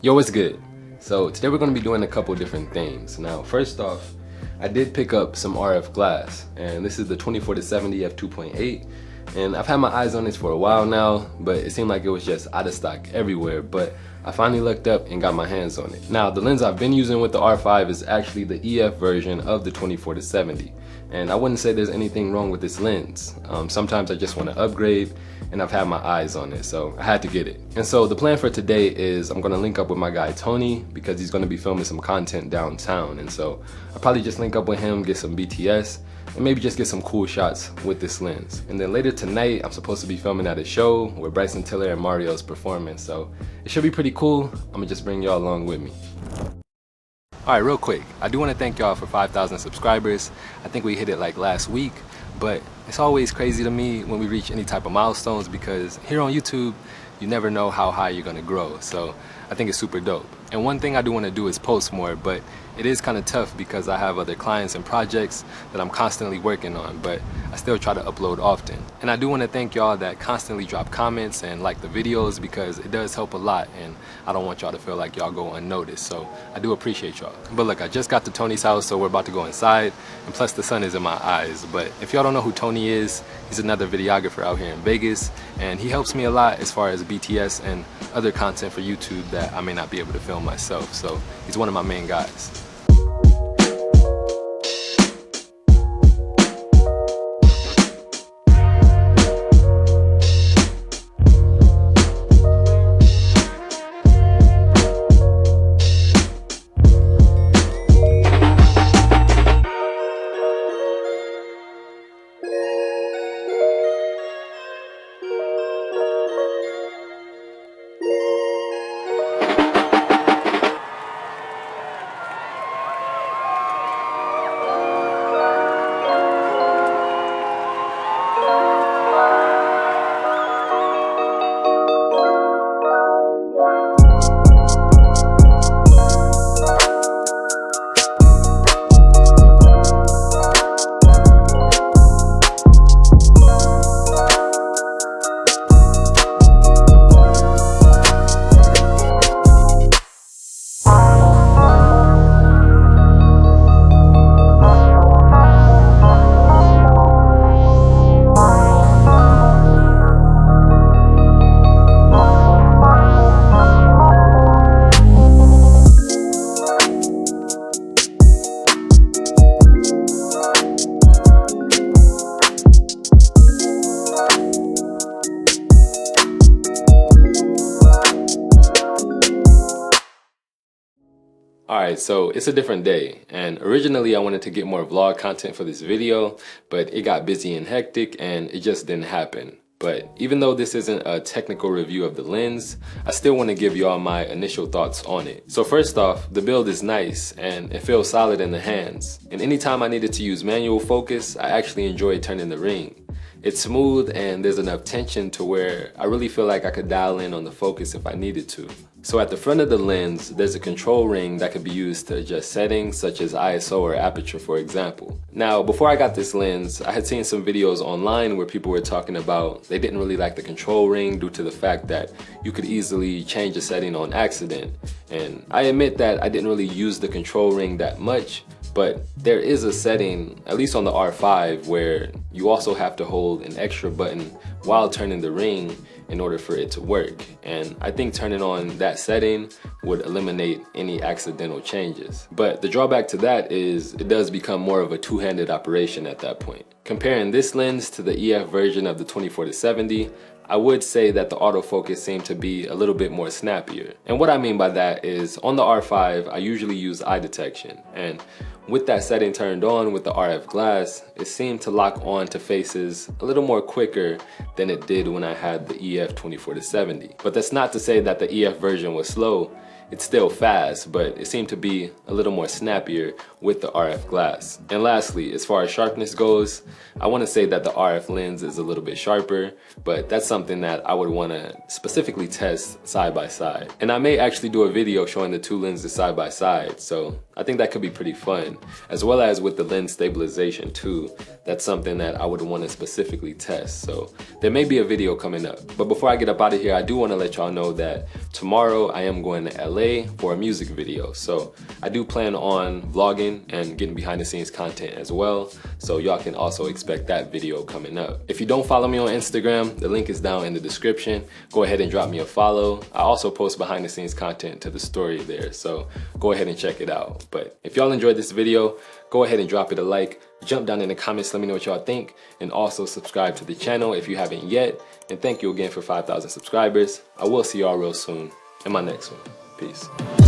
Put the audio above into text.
Yo, what's good? So today we're going to be doing a couple different things. Now, first off, I did pick up some RF glass, and this is the 24-70 F2.8, and I've had my eyes on this for a while now, but it seemed like it was just out of stock everywhere, but I finally looked up and got my hands on it. Now, the lens I've been using with the R5 is actually the EF version of the 24-70, and I wouldn't say there's anything wrong with this lens. Sometimes I just want to upgrade, and I've had my eyes on it, so I had to get it. And so the plan for today is I'm gonna link up with my guy Tony, because he's gonna be filming some content downtown, and so I'll probably just link up with him, get some BTS, and maybe just get some cool shots with this lens. And then later tonight, I'm supposed to be filming at a show where Bryson Tiller and Mario's performing, so it should be pretty cool. I'm gonna just bring y'all along with me. All right, real quick, I do want to thank y'all for 5,000 subscribers. I think we hit it like last week, but it's always crazy to me when we reach any type of milestones, because here on YouTube, you never know how high you're gonna grow. So I think it's super dope. And one thing I do want to do is post more, but it is kind of tough because I have other clients and projects that I'm constantly working on, but I still try to upload often. And I do want to thank y'all that constantly drop comments and like the videos, because it does help a lot, and I don't want y'all to feel like y'all go unnoticed. So I do appreciate y'all. But look, I just got to Tony's house, so we're about to go inside, and plus the sun is in my eyes. But if y'all don't know who Tony is, he's another videographer out here in Vegas, and he helps me a lot as far as BTS and other content for YouTube that I may not be able to film myself. So he's one of my main guys. Alright, so it's a different day, and originally I wanted to get more vlog content for this video, but it got busy and hectic and it just didn't happen. But even though this isn't a technical review of the lens, I still want to give y'all my initial thoughts on it. So first off, the build is nice and it feels solid in the hands. And anytime I needed to use manual focus, I actually enjoy turning the ring. It's smooth and there's enough tension to where I really feel like I could dial in on the focus if I needed to. So at the front of the lens, there's a control ring that could be used to adjust settings such as ISO or aperture, for example. Now, before I got this lens, I had seen some videos online where people were talking about they didn't really like the control ring due to the fact that you could easily change a setting on accident. And I admit that I didn't really use the control ring that much, but there is a setting, at least on the R5, where you also have to hold an extra button while turning the ring in order for it to work. And I think turning on that setting would eliminate any accidental changes. But the drawback to that is it does become more of a two-handed operation at that point. Comparing this lens to the EF version of the 24-70, I would say that the autofocus seemed to be a little bit more snappier. And what I mean by that is on the R5, I usually use eye detection. And with that setting turned on with the RF glass, it seemed to lock on to faces a little more quicker than it did when I had the EF 24-70. But that's not to say that the EF version was slow. It's still fast, but it seemed to be a little more snappier with the RF glass. And lastly, as far as sharpness goes, I want to say that the RF lens is a little bit sharper, but that's something that I would want to specifically test side by side. And I may actually do a video showing the two lenses side by side, so I think that could be pretty fun, as well as with the lens stabilization too. That's something that I would want to specifically test, so there may be a video coming up. But before I get up out of here, I do want to let y'all know that tomorrow I am going to LA LA for a music video. So I do plan on vlogging and getting behind the scenes content as well. So y'all can also expect that video coming up. If you don't follow me on Instagram, the link is down in the description. Go ahead and drop me a follow. I also post behind the scenes content to the story there. So go ahead and check it out. But if y'all enjoyed this video, go ahead and drop it a like. Jump down in the comments, let me know what y'all think, and also subscribe to the channel if you haven't yet. And thank you again for 5,000 subscribers. I will see y'all real soon in my next one. Peace.